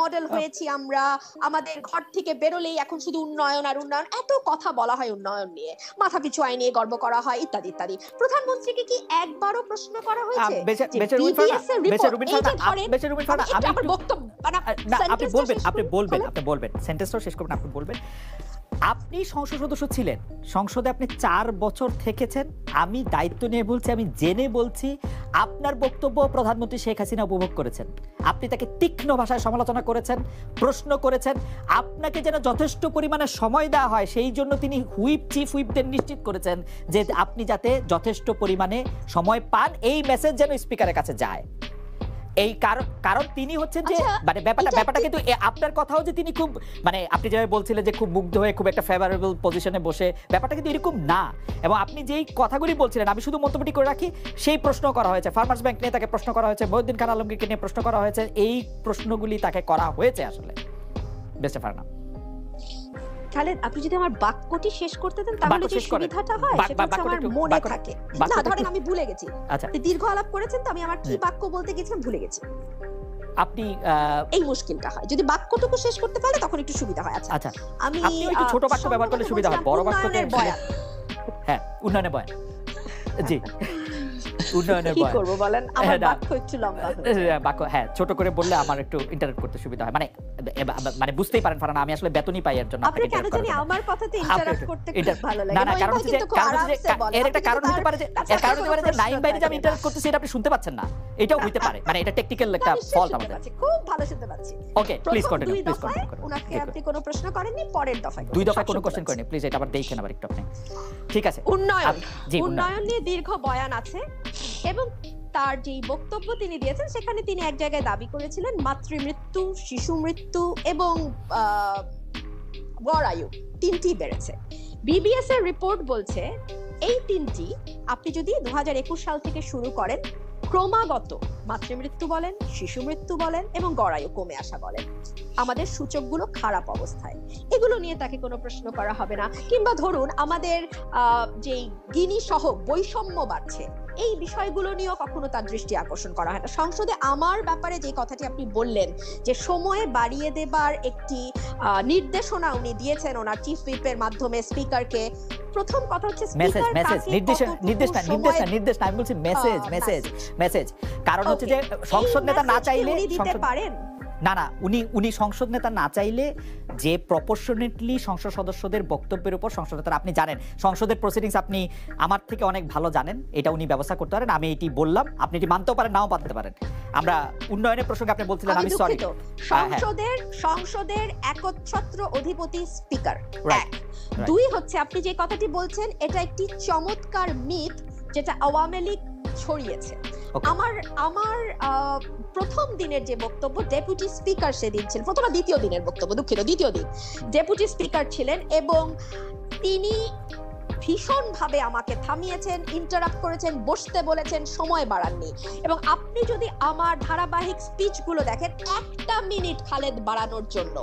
Model হয়েছি আমরা, আমাদের ঘর থেকে বেরোলেই এখন শুধু উন্নয়ন আর উন্নয়ন, এত কথা বলা হয় উন্নয়ন নিয়ে, মাথাপিছু আয় নিয়ে গর্ব করা হয় ইত্যাদি ইত্যাদি। প্রধানমন্ত্রীকে কি একবারও প্রশ্ন করা হয়েছে যে বিবিএস এর রিপোর্ট এই যে ধরেন আমার বক্তব্য আপনি বলবেন সেন্টেন্সটা শেষ করবেন, আপনি বলবেন আপনি সংসদ সদস্য ছিলেন, সংসদে আপনি 4 বছর থেকেছেন, আমি দায়িত্ব নিয়ে বলছি, আমি জেনে বলছি আপনার বক্তব্য প্রধানমন্ত্রী শেখ হাসিনা উপভোগ করেছেন। আপনি তাকে তীক্ষ্ণ ভাষায় সমালোচনা করেছেন, প্রশ্ন করেছেন, আপনাকে যেন যথেষ্ট পরিমাণে সময় দেওয়া হয় সেই জন্য তিনি চিফ হুইপদের নিশ্চিত করেছেন যে আপনি যাতে যথেষ্ট পরিমাণে সময় পান, এই মেসেজ যেন স্পিকারের কাছে যায়। এই কারণ তিনি হচ্ছেন যে মানে ব্যাপারটা কিন্তু আপনার কথাও যে তিনি খুব মানে আপনি যেভাবে বলছিলেন যে খুব মুগ্ধ হয়ে খুব একটা ফেভারেবল পজিশনে বসে, ব্যাপারটা কিন্তু এরকম না। এবং আপনি যেই কথাগুলি বলছিলেন আমি শুধু মন্তব্যটি করে রাখি, সেই প্রশ্ন করা হয়েছে ফার্মার্স ব্যাংক নিয়ে, তাকে প্রশ্ন করা হয়েছে মহিউদ্দিন খান আলমগীরকে নিয়ে প্রশ্ন করা হয়েছে, এই প্রশ্নগুলি তাকে করা হয়েছে আসলে। বেস্ট ফারনা খালেদ, আপনি যদি আমার বাক্যটি শেষ করতে দেন তাহলে যে সুবিধাটা হয় সেটা হচ্ছে আমার মনে থাকে। না ধরেন আমি ভুলে গেছি, দীর্ঘ আলাপ করেছেন তো আমি আমার কি বাক্য বলতে গেছিলাম ভুলে গেছি, আপনি এই মুশকিলটা হয়। যদি বাক্যটুকু শেষ করতে পারলে তখন একটু সুবিধা হয়। আচ্ছা আমি একটু ছোট বাক্য ব্যবহার করলে সুবিধা হয়, বড় বাক্যতে হ্যাঁ উন্নয়নের বয়ান। জি উন্নয়নের কি করব বলেন, আমার বাক্য একটু লম্বা বাক্য হ্যাঁ ছোট করে বললে আমার একটু ইন্টারাপ্ট করতে সুবিধা হয়, মানে বুঝতেই পারেন ফারহানা আমি আসলে বেতনই পাই এর জন্য আপনি কেন জানি আমার কথাতে ইন্টারাপ্ট করতে খুব ভালো লাগে। না কারণ হচ্ছে এর একটা কারণ হতে পারে যে নাইম বাইরে যে আমি ইন্টারাপ্ট করতেছি এটা আপনি শুনতে পাচ্ছেন না, এটাও হতে পারে, মানে এটা টেকনিক্যাল একটা ফল্ট আমাদের। খুব ভালো শুনতে পাচ্ছি। Okay please continue, please continue করুন। উনাকে আপনি কোনো প্রশ্ন করেননি, পরের দফায় দুই দফায় কোনো কোশ্চেন করেননি, প্লিজ এটা আবার দেখেন আবার একটু আপনি। ঠিক আছে, উন্নয়ন নিয়ে দীর্ঘ বয়ান আছে এবং তার যেই বক্তব্য তিনি দিয়েছেন সেখানে তিনি এক জায়গায় দাবি করেছিলেন মাতৃমৃত্যু, শিশু মৃত্যু এবং গড় আয়ু তিনটি বেড়েছে। বিবিএস এর রিপোর্ট বলছে এই তিনটি আপনি যদি 2021 সাল থেকে শুরু করেন ক্রমাগত মাতৃমৃত্যু বলেন, শিশু মৃত্যু বলেন এবং গড় আয়ু কমে আসা বলেন, আমাদের সূচকগুলো খারাপ অবস্থায়। এগুলো নিয়ে তাকে কোনো প্রশ্ন করা হবে না। কিংবা ধরুন আমাদের যেই গিনি সহ বৈষম্য বাড়ছে, এই বিষয়গুলো নিয়েও কখনো তার দৃষ্টি আকর্ষণ করা হয় না। সংসদে আমার ব্যাপারে যে কথাটি আপনি বললেন যে সময় বাড়িয়ে দেবার একটি নির্দেশনা উনি দিয়েছেন ওনার চিফ হুইপের মাধ্যমে স্পিকারকে, প্রথম কথা হচ্ছে মেসেজ কারণ হচ্ছে যে সংসদ নেতা না চাইলে দিতে পারেন না উনি সংসদ নেতা না চাইলে যে প্রপোর্শনেটলি সংসদ সদস্যদের বক্তব্যের উপর সংসদ নেতা, আপনি জানেন সংসদের প্রসিডিংস আপনি আমার থেকে অনেক ভালো জানেন, এটা উনি ব্যবস্থা করতে পারেন। আমি এটি বললাম, আপনি এটি মানতেও পারেন নাও মানতে পারেন। আমরা উন্নয়নের প্রসঙ্গে আপনি বলছিলেন, আমি সরি, সংসদের একচ্ছত্র অধিপতি স্পিকার। দুই হচ্ছে আপনি যে কথাটি বলছেন এটা একটি চমৎকার মিথ যেটা আওয়ামী লীগ ছড়িয়েছে। আমার প্রথম দিনের যে বক্তব্য ডেপুটি স্পিকার সেদিন ছিলেন, প্রথম দ্বিতীয় দিনের বক্তব্য, দুঃখিত দ্বিতীয় দিন ডেপুটি স্পিকার ছিলেন এবং তিনি ভীষণ ভাবে আমাকে থামিয়েছেন, ইন্টারাপ্ট করেছেন, বসতে বলেছেন, সময় বাড়াননি। এবং আপনি যদি আমার ধারাবাহিক স্পিচগুলো দেখেন, একটা মিনিট খালেদ বাড়ানোর জন্য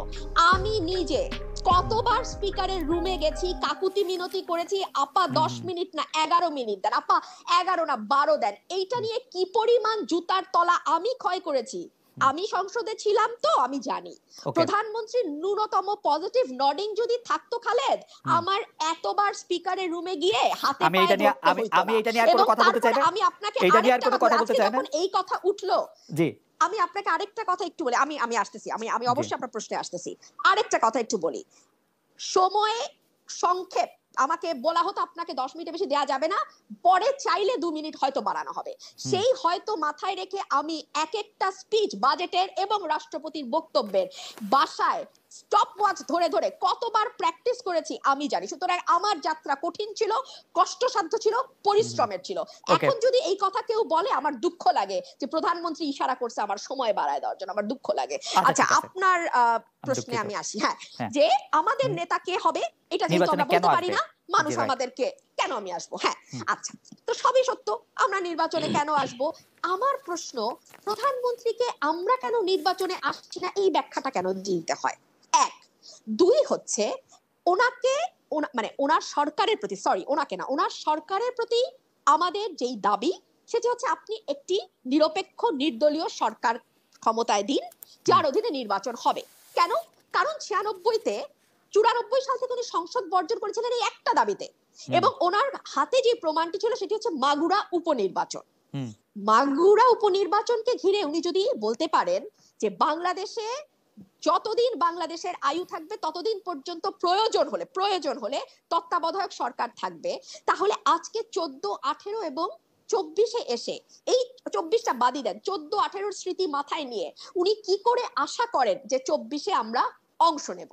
আমি নিজে কতবার স্পিকারের রুমে গেছি, কাকুতি মিনতি করেছি, আপা 10 মিনিট না 11 মিনিট দেন, আপা 11 না 12 দেন। এইটা নিয়ে কি পরিমাণ জুতার তলা আমি ক্ষয় করেছি, আমি সংসদে ছিলাম তো আমি জানি। প্রধানমন্ত্রীর ন্যূনতম পজিটিভ নডিং যদি থাকতো খালেদ, আমার এতবার স্পিকারের রুমে গিয়ে হাতে আমি এটা নিয়ে আর কোনো কথা বলতে চাই না, আমি আপনাকে এটা নিয়ে আর কোনো কথা বলতে চাই না। এই কথা উঠলো, জি আমি আপনাকে আরেকটা কথা একটু বলি, আমি আসতেছি, আমি অবশ্যই আপনার প্রশ্নে আসতেছি। আরেকটা কথা একটু বলি, সময়ে সংক্ষেপ আমাকে বলা হতো আপনাকে 10 মিনিটের বেশি দেওয়া যাবে না, পরে চাইলে 2 মিনিট হয়তো বাড়ানো হবে। সেই হয়তো মাথায় রেখে আমি এক একটা স্পিচ বাজেটের এবং রাষ্ট্রপতির বক্তব্যের বাসায় স্টপ ওয়াচ ধরে ধরে কতবার প্র্যাকটিস করেছি আমি জানি। সুতরাং আমার যাত্রা কঠিন ছিল, কষ্টসাধ্য ছিল, পরিশ্রমের ছিল। এখন যদি এই কথা কেউ বলে আমার দুঃখ লাগে যে প্রধানমন্ত্রী ইশারা করছে আমার সময় বাড়ায় দেওয়ার জন্য, আমার দুঃখ লাগে। আচ্ছা আপনার প্রশ্নে আমি আসি, হ্যাঁ, যে আমাদের নেতা কে হবে এটা যেহেতু আমরা বলতে পারি না, মানুষ আমাদেরকে কেন আমি আসবো, হ্যাঁ আচ্ছা তো সবই সত্য, আমরা নির্বাচনে কেন আসবো। আমার প্রশ্ন, প্রধানমন্ত্রীকে আমরা কেন নির্বাচনে আসছি না এই ব্যাখ্যাটা কেন দিতে হয়, এক। দুই হচ্ছে ওনাকে মানে ওনার সরকারের প্রতি, সরি ওনাকে না, ওনার সরকারের প্রতি আমাদের যেই দাবি সেটা হচ্ছে আপনি একটি নিরপেক্ষ নির্দলীয় সরকার ক্ষমতায় দিন, যার অধীনে নির্বাচন হবে। কেন? কারণ 94 সাল থেকে উনি সংসদ বর্জন করেছিলেন এই একটা দাবিতে, এবং ওনার হাতে যে প্রমাণটি ছিল সেটি হচ্ছে মাগুরা উপনির্বাচন। মাগুরা উপনির্বাচনকে ঘিরে উনি যদি বলতে পারেন যে বাংলাদেশে যতদিন বাংলাদেশের আয়ু থাকবে ততদিন পর্যন্ত প্রয়োজন হলে তত্ত্বাবধায়ক সরকার থাকবে, তাহলে আজকে 14, 18 এবং 24-এ এসে, এই 24টা বাদই দেন, 14, 18-র স্মৃতি মাথায় নিয়ে উনি কি করে আশা করেন যে 24-এ আমরা অংশ নেব?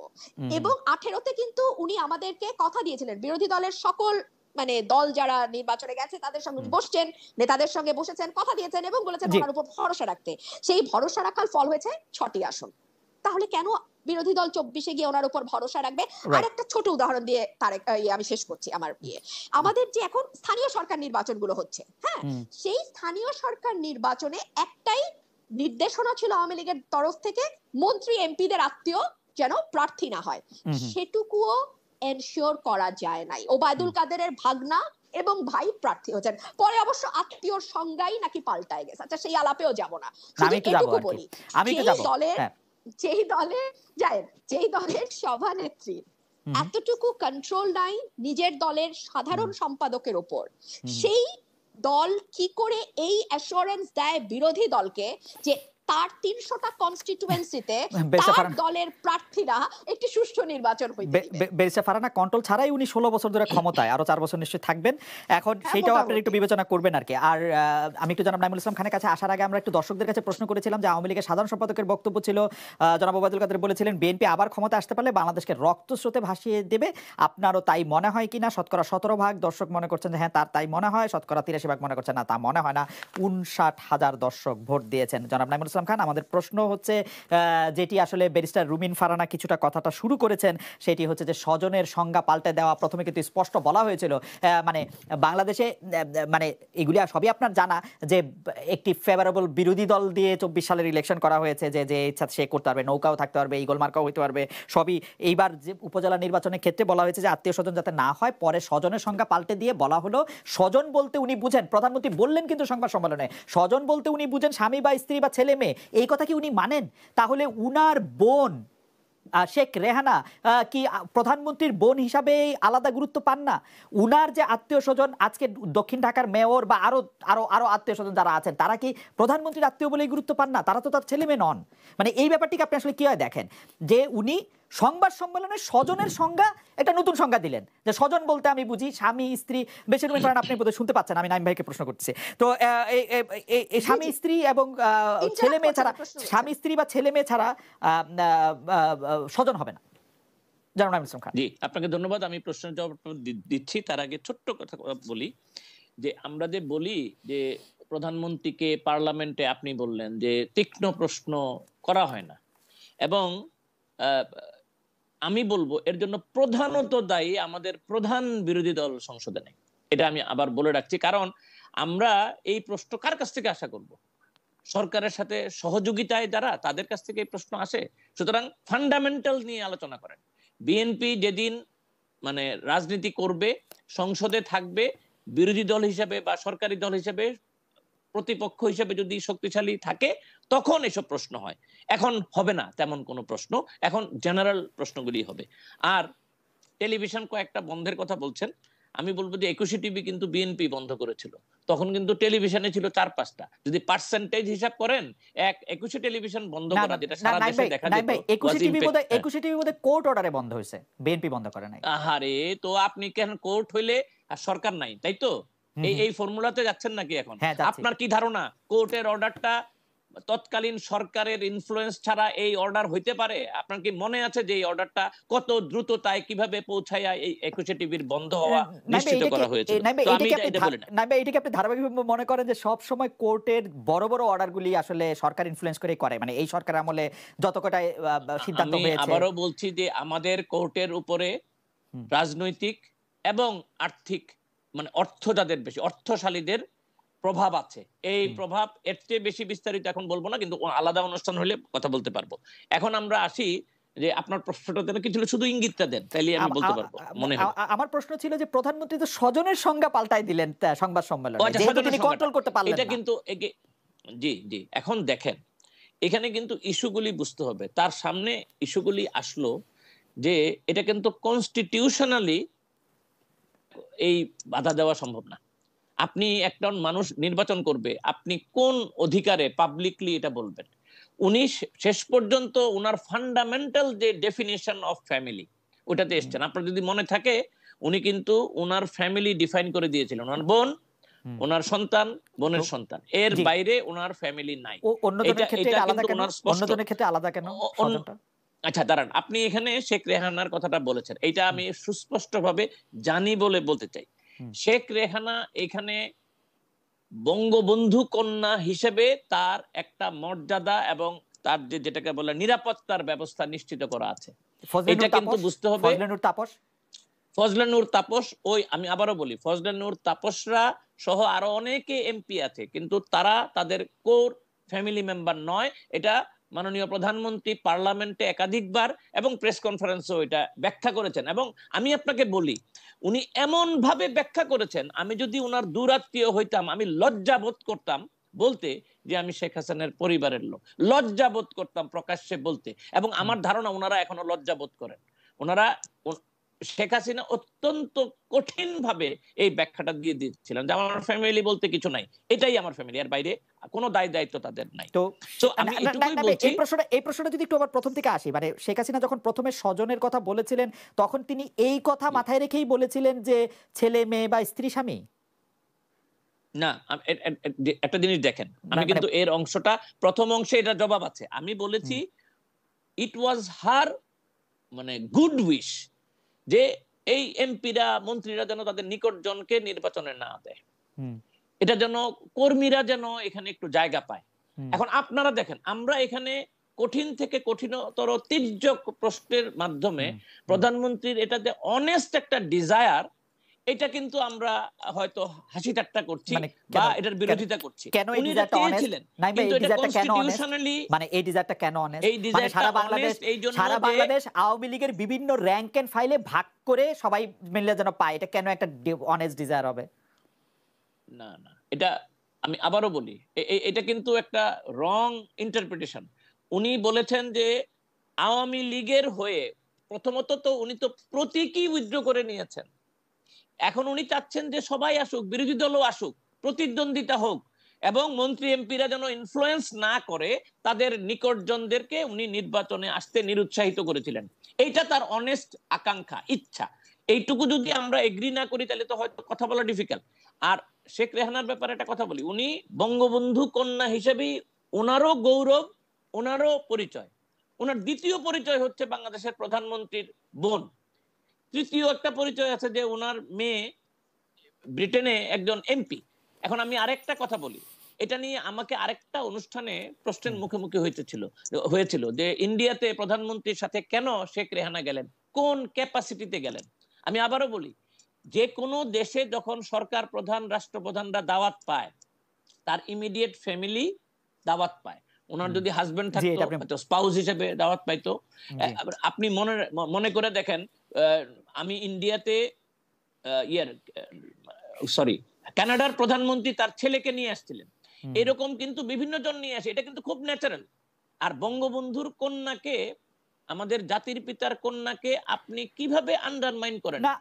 এবং 18-তে কিন্তু উনি আমাদেরকে কথা দিয়েছিলেন, বিরোধী দলের সকল মানে দল যারা নির্বাচনে গেছে তাদের সঙ্গে বসছেন, নেতাদের সঙ্গে বসেছেন, কথা দিয়েছেন এবং বলেছেন ওনার উপর ভরসা রাখতে। সেই ভরসা রাখার ফল হয়েছে 6টি আসন। তাহলে কেন বিরোধী দল 24-এ গিয়ে ওনার উপর ভরসা রাখবে? আর একটা ছোট উদাহরণ দিয়ে আমি শেষ করছি আমার আমাদের যে এখন স্থানীয় সরকার নির্বাচনগুলো হচ্ছে, হ্যাঁ, সেই স্থানীয় সরকার নির্বাচনে একটাই নির্দেশনা ছিল আওয়ামী লীগের তরফ থেকে, মন্ত্রী এমপিদের আত্মীয় যেন প্রার্থী না হয়। সেটুকুও এনশিওর করা যায় নাই। ওবায়দুল কাদেরের ভাগনা এবং ভাই প্রার্থী হচ্ছেন, পরে অবশ্য আত্মীয়র সংজ্ঞাই নাকি পাল্টায় গেছে। আচ্ছা, সেই আলাপেও যাব না, শুধু এটুকু বলি, যেই দলের সভানেত্রী এতটুকু কন্ট্রোল নাই নিজের দলের সাধারণ সম্পাদকের উপর, সেই দল কি করে এই অ্যাসুরেন্স দেয় বিরোধী দলকে যে তার 300টা কনস্টিটুয়েন্সিতে তার দলের প্রার্থীরা একটি সুষ্ঠু নির্বাচন হইতে দিবে? বেরিসা ফারহানা কন্ট্রোল ছাড়াই উনি 16 বছর ধরে ক্ষমতায়, আরো 4 বছর নিশ্চয়ই থাকবেন। এখন সেটাও আপনারা একটু বিবেচনা করবেন আর কি। আর আমি একটু জনাব নাইমুল ইসলাম খানের কাছে আসার আগে আমরা একটু দর্শকদের কাছে প্রশ্ন করেছিলাম যে আওয়ামী লীগের সাধারণ সম্পাদকের বক্তব্য ছিল, জনাব ওবায়দুল কাদের বলেছিলেন বিএনপি আবার ক্ষমতা আসতে পারলে বাংলাদেশকে রক্তস্রোতে ভাসিয়ে দেবে। আপনারও তাই মনে হয় কিনা? শতকরা 17% দর্শক মনে করছেন যে হ্যাঁ তার তাই মনে হয়, শতকরা 83% মনে করছেন না তা মনে হয় না। 59,000 দর্শক ভোট দিয়েছেন। জনাব নাইমুল ইসলাম খান, আমাদের প্রশ্ন হচ্ছে যেটি আসলে ব্যারিস্টার রুমিন ফারহানা কিছুটা কথাটা শুরু করেছেন, সেটি হচ্ছে যে স্বজনের সংজ্ঞা পাল্টে দেওয়া। প্রথমে কিন্তু স্পষ্ট বলা হয়েছিল মানে বাংলাদেশে মানে এগুলি সবই আপনার জানা যে একটি ফেভারেবল বিরোধী দল দিয়ে 24 সালের ইলেকশন করা হয়েছে, যে ইচ্ছা সে করতে পারবে, নৌকাও থাকতে পারবে, ইগল মার্কাও হইতে পারবে, সবই। এইবার যে উপজেলা নির্বাচনের ক্ষেত্রে বলা হয়েছে যে আত্মীয় স্বজন যাতে না হয়, পরে স্বজনের সংজ্ঞা পাল্টে দিয়ে বলা হলো স্বজন বলতে উনি বুঝেন, প্রধানমন্ত্রী বললেন কিন্তু সংবাদ সম্মেলনে, স্বজন বলতে উনি বুঝেন স্বামী বা স্ত্রী বা ছেলে মেয়ে। এই কথা কি উনি মানেন? তাহলে উনার বোন শেখ রেহানা কি প্রধানমন্ত্রীর বোন হিসাবে আলাদা গুরুত্ব পান না? উনার যে আত্মীয় স্বজন আজকে দক্ষিণ ঢাকার মেয়র বা আরো আরো আরো আত্মীয় স্বজন যারা আছেন, তারা কি প্রধানমন্ত্রীর আত্মীয় বলেই গুরুত্ব পান না? তারা তো তার ছেলে মেয়ে নন। মানে এই ব্যাপারটিকে আপনি আসলে কিভাবে দেখেন যে উনি সংবাদ সম্মেলনে স্বজনের সংজ্ঞা একটা নতুন সংজ্ঞা দিলেন, যে স্বজন বলতে আমি বুঝি স্বামী স্ত্রী। বেশি কারণ আপনি বোধহয় শুনতে পাচ্ছেন, আমি নাইম ভাইকে প্রশ্ন করছি। তো স্বামী স্ত্রী এবং ছেলে মেয়ে ছাড়া, স্বামী স্ত্রী বা ছেলে মেয়ে ছাড়া স্বজন হবে না। জি, আপনাকে ধন্যবাদ। আমি প্রশ্নের জবাব দিচ্ছি, তার আগে ছোট্ট কথা বলি যে আমরা যে বলি যে প্রধানমন্ত্রীকে পার্লামেন্টে আপনি বললেন যে তীক্ষ্ণ প্রশ্ন করা হয় না, এবং আমি বলবো এর জন্য প্রধানত দায়ী আমাদের প্রধান বিরোধী দল সংসদে নেই। এটা আমি আবার বলে রাখছি, কারণ আমরা এই প্রশ্ন কার কাছ থেকে আশা করব? সরকারের সাথে সহযোগিতায় যারা, তাদের কাছ থেকে এই প্রশ্ন আসে। সুতরাং ফান্ডামেন্টাল নিয়ে আলোচনা করেন। বিএনপি যেদিন মানে রাজনীতি করবে, সংসদে থাকবে, বিরোধী দল হিসেবে বা সরকারি দল হিসেবে প্রতিপক্ষ হিসেবে যদি শক্তিশালী থাকে, তখন এসব প্রশ্ন হয়। এখন হবে না তেমন কোনো প্রশ্ন, এখন জেনারেল প্রশ্নগুলি হবে। আর টেলিভিশন কয়েকটা বন্ধের কথা বলছেন, আমি বলবো যে 21 টিভি কিন্তু বিএনপি বন্ধ করেছিল, তখন কিন্তু টেলিভিশনে ছিল 4-5টা। যদি পার্সেন্টেজ হিসাব করেন, 21 টেলিভিশন বন্ধ করা, যেটা সারা দেশে দেখা যেত। 21 টিভি বোধহয় কোর্ট অর্ডারে বন্ধ হয়েছে, বিএনপি বন্ধ করে নাই। আহারে, তো আপনি কেন কোর্ট হইলে আর সরকার নাই, তাই তো? এই ফর্মুলাতে যাচ্ছেন নাকি এখন? আপনার কি ধারণা কোর্টের অর্ডারটা তৎকালীন সরকারের ইনফ্লুয়েন্স ছাড়া এই অর্ডার হইতে পারে? আপনার কি মনে আছে যে এই অর্ডারটা কত দ্রুততায় কিভাবে পৌঁছায়া এই 21 টিভির বন্ধ হওয়া নিশ্চিত করা হয়েছে? এটাকে আপনি ধারাবাহিকভাবে মনে করেন যে সব সময় কোর্টের বড় বড় অর্ডারগুলি আসলে সরকার ইনফ্লুয়েন্স করে করে, মানে এই সরকার আমলে যত কটা সিদ্ধান্ত হয়েছে? আমি আবারও বলছি যে আমাদের কোর্টের উপরে রাজনৈতিক এবং আর্থিক, মানে অর্থ যাদের বেশি, অর্থশালীদের প্রভাব আছে। এই প্রভাব এর চেয়ে বেশি বিস্তারিত এখন বলবো না, কিন্তু আলাদা অনুষ্ঠান হলে কথা বলতে পারবো। এখন আমরা আসি যে আপনার প্রশ্নটা কিছু শুধু ইঙ্গিতটা দেন, তাইলে আমি বলতে পারবো। মনে হয় আমার প্রশ্ন ছিল যে প্রধানমন্ত্রী তো স্বজনের সংজ্ঞা পাল্টাই দিলেন সংবাদ সম্মেলনে, যেহেতু তিনি কন্ট্রোল করতে পারলেন না। এটা কিন্তু জি জি, এখন দেখেন এখানে কিন্তু ইস্যুগুলি বুঝতে হবে। তার সামনে ইস্যুগুলি আসলো যে এটা কিন্তু কনস্টিটিউশনালি এই বাধা দেওয়া সম্ভব না। আপনি একটা মানুষ নির্বাচন করবে, আপনি কোন অধিকারে পাবলিকলি এটা বলবেন? উনি শেষ পর্যন্ত উনার ফান্ডামেন্টাল যে ডেফিনিশন অফ ফ্যামিলি ওটাতে এসছেন। আপনার যদি মনে থাকে, উনি কিন্তু উনার ফ্যামিলি ডিফাইন করে দিয়েছিলেন, ওনার বোন, ওনার সন্তান, বোনের সন্তান, এর বাইরে ওনার ফ্যামিলি নাই। অন্যজনের ক্ষেত্রে এটা আলাদা কিন্তু কেন? ওনার স্পষ্ট। অন্যজনের ক্ষেত্রে আলাদা কেন স্বজনটা? আচ্ছা দাঁড়ান, আপনি এখানে শেখ রেহানার কথাটা বলেছেন, এটা আমি সুস্পষ্টভাবে জানি বলে বলতে চাই। শেখ রেহানা এখানে বঙ্গবন্ধু কন্যা হিসেবে তার একটা মর্যাদা এবং তার যেটাকে বলে নিরাপত্তার ব্যবস্থা নিশ্চিত করা আছে। এটা কিন্তু বুঝতে হবে। ফজলে নূর তাপস, ওই আমি আবারও বলি, ফজলে নূর তাপসরা সহ আরো অনেকে এমপি আছে, কিন্তু তারা তাদের কোর ফ্যামিলি মেম্বার নয়। এটা মাননীয় প্রধানমন্ত্রী পার্লামেন্টে একাধিকবার এবং প্রেস কনফারেন্সেও এটা ব্যাখ্যা করেছেন। এবং আমি আপনাকে বলি, উনি এমন ভাবে ব্যাখ্যা করেছেন, আমি যদি উনার দূরাত্মীয় হইতাম আমি লজ্জা বোধ করতাম বলতে যে আমি শেখ হাসিনার পরিবারের লোক, লজ্জা বোধ করতাম প্রকাশ্যে বলতে। এবং আমার ধারণা ওনারা এখনো লজ্জা বোধ করেন। ওনারা শেখ হাসিনা অত্যন্ত কঠিন ভাবে এই ব্যাখ্যাটা দিয়ে দিচ্ছিলেন যে আমার ফ্যামিলি বলতে কিছু নাই, এটাই আমার ফ্যামিলি, এর বাইরে কোনো দায়িত্ব তাদের নাই। তো আমি এটুকুই বলছি। এই প্রশ্নটা যদি একটু আবার প্রথম থেকে আসি, মানে শেখ হাসিনা যখন প্রথমে স্বজনের কথা বলেছিলেন, তখন তিনি এই কথা মাথায় রেখেই বলেছিলেন যে ছেলে মেয়ে বা স্ত্রী স্বামী? না, একটা জিনিস দেখেন, আমি কিন্তু এর অংশটা প্রথম অংশে এটা জবাব আছে। আমি বলেছি ইট ওয়াজ হার মানে গুড উইশ যে এই এমপিরা মন্ত্রীরা যেন তাদের নিকটজনকে নির্বাচনে না দেয়, এটা যেন কর্মীরা যেন এখানে একটু জায়গা পায়। এখন আপনারা দেখেন, আমরা এখানে কঠিন থেকে কঠিনতর তির্যক প্রশ্নের মাধ্যমে প্রধানমন্ত্রীর এটা যে অনেস্ট একটা ডিজায়ার, এটা কিন্তু আমরা হয়তো হাসি ঠাট্টা করছি বা এটার বিরোধিতা করছি। কেন এই ডিজায়ারটা অনেস্ট? কিন্তু এটা কনস্টিটিউশনালি, মানে এই ডিজায়ারটা কেন অনেস্ট? মানে সারা বাংলাদেশ আওয়ামী লীগের বিভিন্ন র‍্যাঙ্ক এন্ড ফাইলে ভাগ করে সবাই মিলে যেন পায়, এটা কেন একটা অনেস্ট ডিজায়ার হবে? না না, এটা আমি আবারও বলি, এটা কিন্তু একটা রং ইন্টারপ্রিটেশন। উনি বলেছেন যে আওয়ামী লীগের হয়ে, প্রথমত তো উনি তো প্রতীকী উইথড্র করে নিয়েছেন। এখন উনি চাচ্ছেন যে সবাই আসুক, বিরোধী দলও আসুক, প্রতিদ্বন্দ্বিতা হোক, এবং মন্ত্রী এমপিরা যেন ইনফ্লুয়েন্স না করে তাদের নিকটজনদেরকে উনি নির্বাচনে আসতে নিরুৎসাহিত করেছিলেন। এইটা তার অনেস্ট আকাঙ্ক্ষা, ইচ্ছা। এইটুকু যদি আমরা এগ্রি না করি তাহলে তো হয়তো কথা বলা ডিফিকাল্ট। আর শেখ রেহানার ব্যাপারে একটা কথা বলি, উনি বঙ্গবন্ধু কন্যা হিসেবেই ওনারও গৌরব, ওনারও পরিচয়। ওনার দ্বিতীয় পরিচয় হচ্ছে বাংলাদেশের প্রধানমন্ত্রীর বোন। তৃতীয় একটা পরিচয় আছে যে ওনার মেয়ে ব্রিটেনে একজন এমপি। এখন আমি আরেকটা কথা বলি, এটা নিয়ে আমাকে আরেকটা অনুষ্ঠানে প্রশ্নের মুখোমুখি হয়েছিল যে ইন্ডিয়াতে প্রধানমন্ত্রীর সাথে কেন শেখ রেহানা গেলেন, কোন ক্যাপাসিটিতে গেলেন। আমি আবারও বলি, যে কোনো দেশে যখন সরকার প্রধান, রাষ্ট্রপ্রধানরা দাওয়াত পায়, তার ইমিডিয়েট ফ্যামিলি দাওয়াত পায়। ওনার যদি হাজবেন্ড থাকতো, স্পাউস হিসেবে দাওয়াত পাইতো। আপনি মনে করে দেখেন, আমি ইন্ডিয়াতে কানাডার প্রধানমন্ত্রী তার ছেলেকে নিয়ে আসছিলেন, এরকম কিন্তু বিভিন্ন জন নিয়ে আসে, এটা কিন্তু খুব ন্যাচারাল। আর বঙ্গবন্ধুর কন্যাকে, আমাদের জাতির পিতার কন্যাকে আপনি কিভাবে আন্ডারমাইন করেন? না,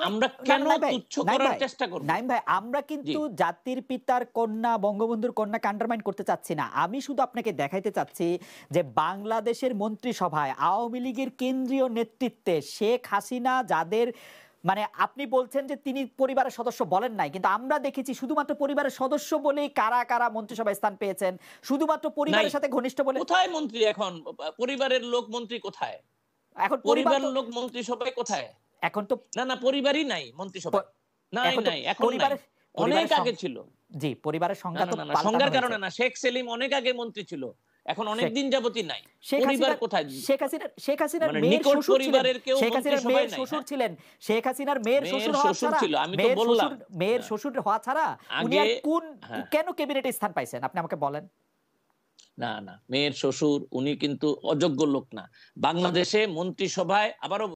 আমরা কেন তুচ্ছ করার চেষ্টা করব? নাইম ভাই, আমরা কিন্তু জাতির পিতার কন্যা, বঙ্গবন্ধুর কন্যাকে আন্ডারমাইন করতে চাচ্ছি না। আমি শুধু আপনাকে দেখাইতে চাচ্ছি যে বাংলাদেশের মন্ত্রিসভায় আওয়ামী লীগের কেন্দ্রীয় নেতৃত্বে শেখ হাসিনা যাদের, মানে আপনি বলছেন যে তিনি পরিবারের সদস্য বলেন নাই, কিন্তু আমরা দেখেছি শুধুমাত্র পরিবারের সদস্য বলেই কারা কারা মন্ত্রিসভায় স্থান পেয়েছেন, শুধুমাত্র পরিবারের সাথে ঘনিষ্ঠ বলে। কোথায় মন্ত্রী এখন? পরিবারের লোক মন্ত্রী কোথায়? এখন পরিবারের লোক মন্ত্রিসভায় কোথায়? এখন তো না, পরিবারই নাই মন্ত্রিসভায়। নাই, এখন অনেক আগে ছিল। জি, পরিবারের সংখ্যা তো সংখ্যার কারণে না, শেখ সেলিম অনেক আগে মন্ত্রী ছিল, এখন অনেক দিন যাবতই নাই। পরিবার কোথায়? শেখ হাসিনার মেয়ের শ্বশুর ছিলেন, শেখ হাসিনার মেয়ের শ্বশুর ছিল। আমি তো বললাম, মেয়ের শ্বশুর হওয়া ছাড়া উনি কেন ক্যাবিনেটে স্থান পাইছেন আপনি আমাকে বলেন। না, মেয়ের শ্বশুর উনি কিন্তু অযোগ্য লোক না। বাংলাদেশে মন্ত্রিসভায় আবারও